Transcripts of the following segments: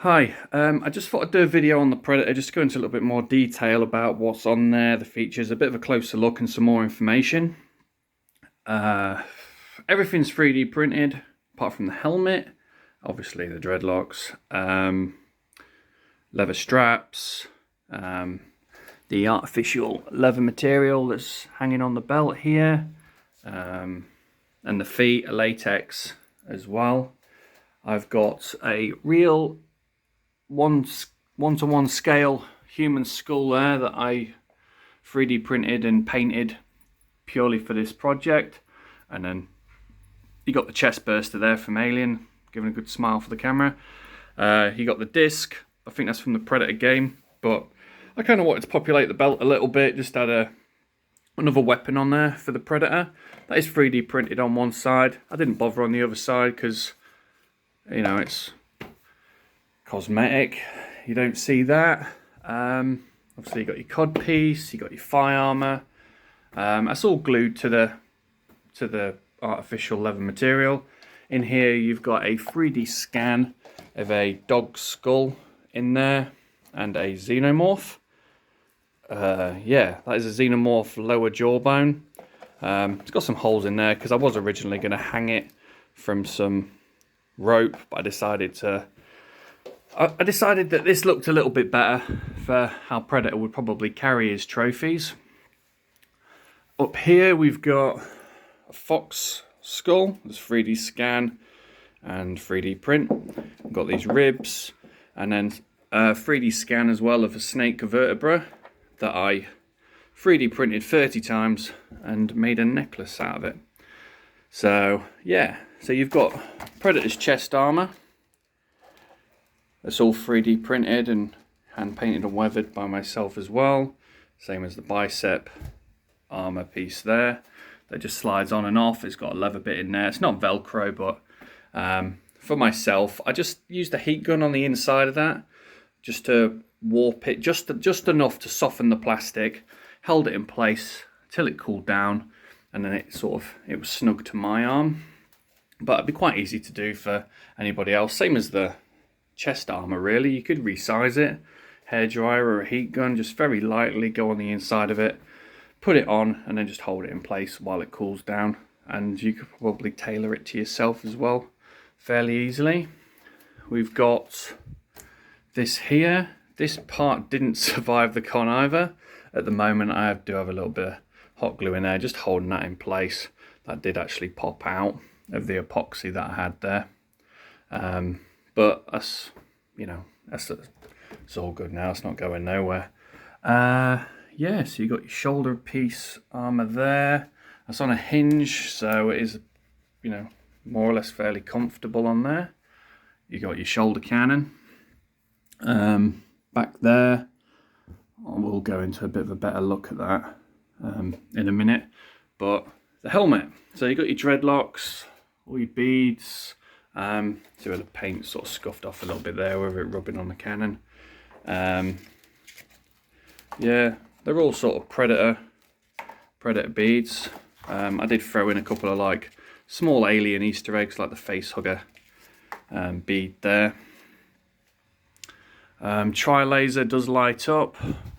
Hi, I just thought I'd do a video on the Predator, just to go into a little bit more detail about what's on there, the features, a bit of a closer look and some more information. Everything's 3D printed, apart from the helmet, obviously the dreadlocks, leather straps, the artificial leather material that's hanging on the belt here, and the feet are latex as well. I've got a real one-to-one scale human skull there that I 3D printed and painted purely for this project. And then you got the chest burster there from Alien, giving a good smile for the camera. You got the disc, I think that's from the Predator game, but I kind of wanted to populate the belt a little bit, just add another weapon on there for the Predator. That is 3D printed on one side. I didn't bother on the other side because, you know, it's cosmetic, you don't see that. Obviously you got your cod piece, you got your thigh armor. That's all glued to the artificial leather material. In here you've got a 3D scan of a dog skull in there and a xenomorph. Yeah, that is a xenomorph lower jawbone. It's got some holes in there because I was originally going to hang it from some rope, but I decided that this looked a little bit better for how Predator would probably carry his trophies. Up here we've got a fox skull, there's 3D scan and 3D print. We've got these ribs and then 3D scan as well of a snake vertebra that I 3D printed 30 times and made a necklace out of it. So yeah, so you've got Predator's chest armor. It's all 3D printed and hand painted and weathered by myself as well. Same as the bicep armor piece there. That just slides on and off. It's got a leather bit in there. It's not Velcro, but for myself, I just used a heat gun on the inside of that just to warp it, just enough to soften the plastic. Held it in place till it cooled down, and then it was snug to my arm. But it'd be quite easy to do for anybody else. Same as the chest armor, really. You could resize it, hairdryer or a heat gun, just very lightly go on the inside of it, put it on, and then just hold it in place while it cools down. And you could probably tailor it to yourself as well fairly easily. We've got this here. This part didn't survive the con either. At the moment I do have a little bit of hot glue in there, just holding that in place. That did actually pop out of the epoxy that I had there. But that's, you know, it's all good now. It's not going nowhere. Yeah, so you got your shoulder piece armor there. That's on a hinge, so it is, you know, more or less fairly comfortable on there. You got your shoulder cannon. Back there, we'll go into a bit of a better look at that in a minute. But the helmet. So you got your dreadlocks, all your beads. See where the paint sort of scuffed off a little bit there with it rubbing on the cannon. Yeah, they're all sort of Predator beads. I did throw in a couple of like small alien Easter eggs, like the face hugger bead there. Tri-laser does light up.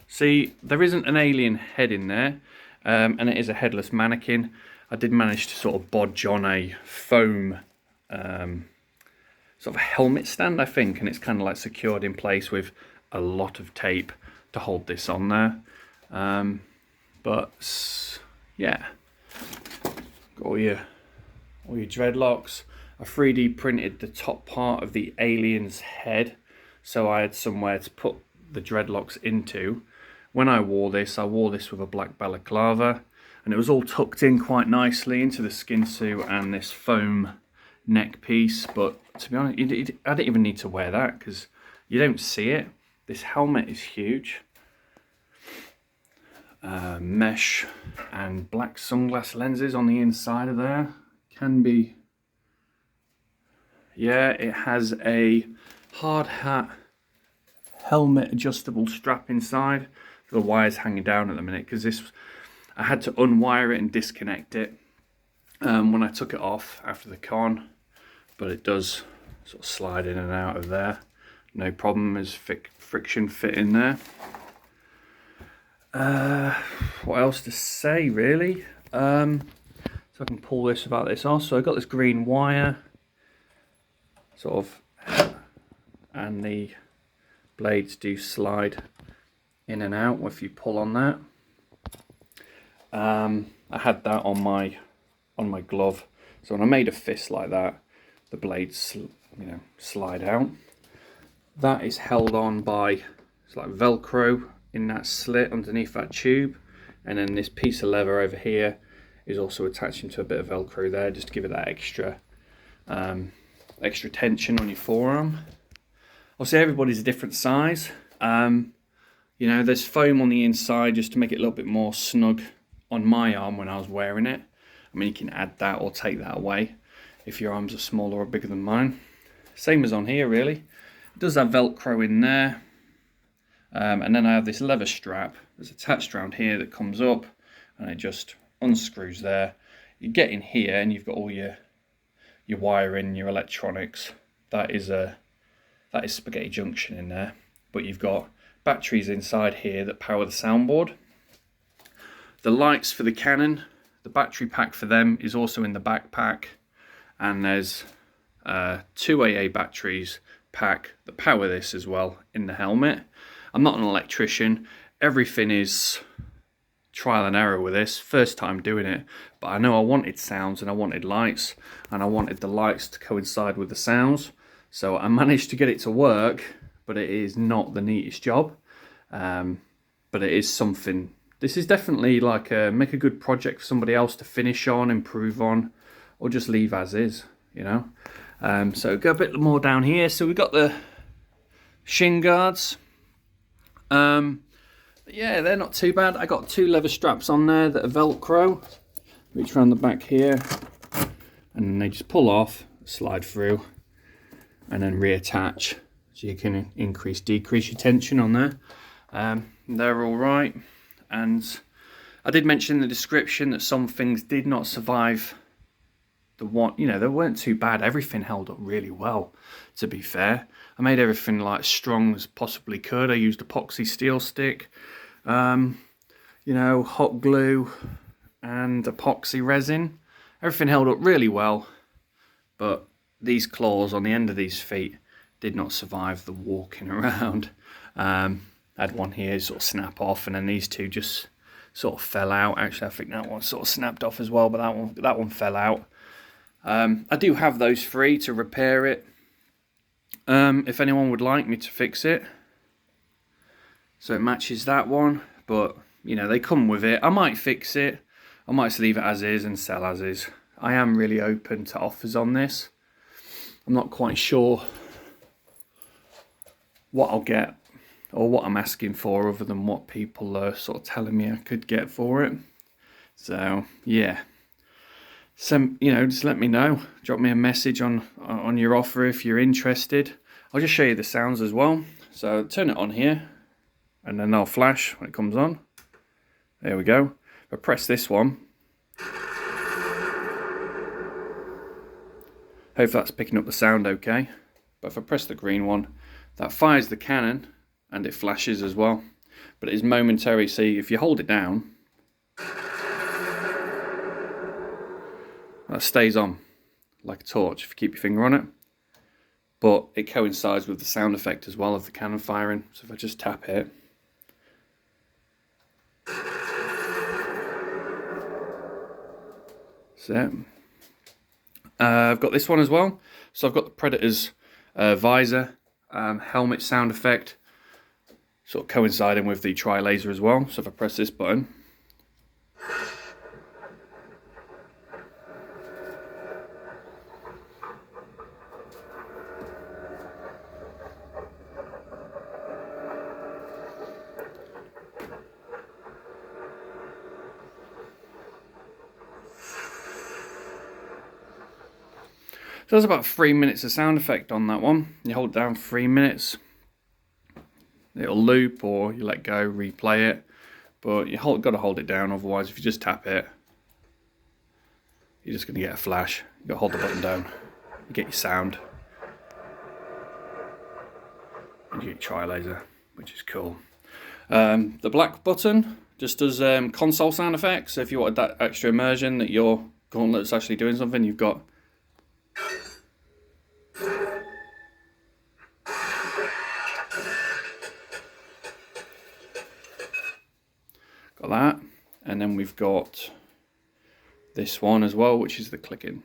See, there isn't an alien head in there, and it is a headless mannequin. I did manage to sort of bodge on a foam sort of helmet stand, I think, and it's kind of like secured in place with a lot of tape to hold this on there. But yeah, got all your dreadlocks. I 3D printed the top part of the alien's head, so I had somewhere to put the dreadlocks into. When I wore this with a black balaclava, and it was all tucked in quite nicely into the skin suit and this foam neck piece. But to be honest, I didn't even need to wear that because you don't see it. This helmet is huge. Mesh and black sunglass lenses on the inside of there. Can be, yeah, it has a hard hat helmet adjustable strap inside. The wire's hanging down at the minute because this, I had to unwire it and disconnect it when I took it off after the con, but it does sort of slide in and out of there no problem. There's friction fit in there. What else to say, really? So I can pull this about this off. So I've got this green wire, sort of, and the blades do slide in and out if you pull on that. I had that on my glove, so when I made a fist like that, the blades, slide out. That is held on by, it's like Velcro in that slit underneath that tube, and then this piece of leather over here is also attaching to a bit of Velcro there, just to give it that extra tension on your forearm. Obviously everybody's a different size. There's foam on the inside just to make it a little bit more snug on my arm when I was wearing it. I mean, you can add that or take that away if your arms are smaller or bigger than mine. Same as on here, really. It does have Velcro in there. And then I have this leather strap that's attached around here that comes up and it just unscrews there. You get in here and you've got all your wiring, your electronics. That is spaghetti junction in there. But you've got batteries inside here that power the soundboard. The lights for the Canon, the battery pack for them is also in the backpack, and there's 2 AA batteries pack that power this as well in the helmet. I'm not an electrician, everything is trial and error with this, first time doing it, but I know I wanted sounds and I wanted lights, and I wanted the lights to coincide with the sounds, so I managed to get it to work, but it is not the neatest job, but it is something. This is definitely like make a good project for somebody else to finish on, improve on, or just leave as is, So go a bit more down here. So we've got the Shin Guards. Yeah, they're not too bad. I got 2 leather straps on there that are Velcro. Reach around the back here, and then they just pull off, slide through, and then reattach. So you can decrease your tension on there. They're all right. And I did mention in the description that some things did not survive the one, they weren't too bad. Everything held up really well, to be fair. I made everything like strong as possibly could. I used epoxy steel stick, hot glue and epoxy resin. Everything held up really well, but these claws on the end of these feet did not survive the walking around. I had one here sort of snap off, and then these 2 just sort of fell out. Actually, I think that one sort of snapped off as well, but that one fell out. I do have those free to repair it, if anyone would like me to fix it, so it matches that one. But they come with it. I might fix it, I might just leave it as is and sell as is. I am really open to offers on this. I'm not quite sure what I'll get or what I'm asking for, other than what people are sort of telling me I could get for it. So yeah, just let me know. Drop me a message on your offer if you're interested. I'll just show you the sounds as well. So turn it on here, and then they'll flash when it comes on. There we go. If I press this one, hope that's picking up the sound okay. But if I press the green one, that fires the Canon, and it flashes as well, but it is momentary. See, if you hold it down, that stays on like a torch if you keep your finger on it, but it coincides with the sound effect as well of the Canon firing. So if I just tap it, so I've got this one as well. So I've got the Predator's Visor helmet sound effect, sort of coinciding with the tri-laser as well. So if I press this button, so there's about 3 minutes of sound effect on that one. You hold it down for 3 minutes, it'll loop, or you let go, replay it, but got to hold it down, otherwise if you just tap it, you're just going to get a flash. You got to hold the button down, you get your sound. tri-laser, which is cool. The black button just does console sound effects. So if you wanted that extra immersion that your gauntlet's actually doing something, you've got that. And then we've got this one as well, which is the clicking.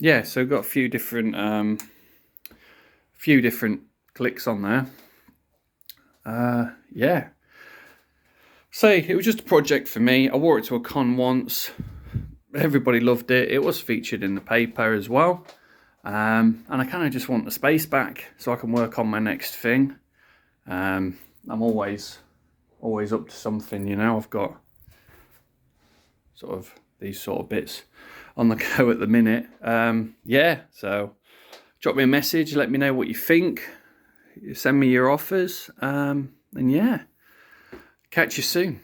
Yeah, so got a few different clicks on there. Yeah. Say it was just a project for me. I wore it to a con once. Everybody loved it. It was featured in the paper as well. And I kind of just want the space back so I can work on my next thing. I'm always up to something, you know. I've got sort of these sort of bits on the go at the minute. Yeah, so drop me a message, let me know what you think, send me your offers, and yeah, catch you soon.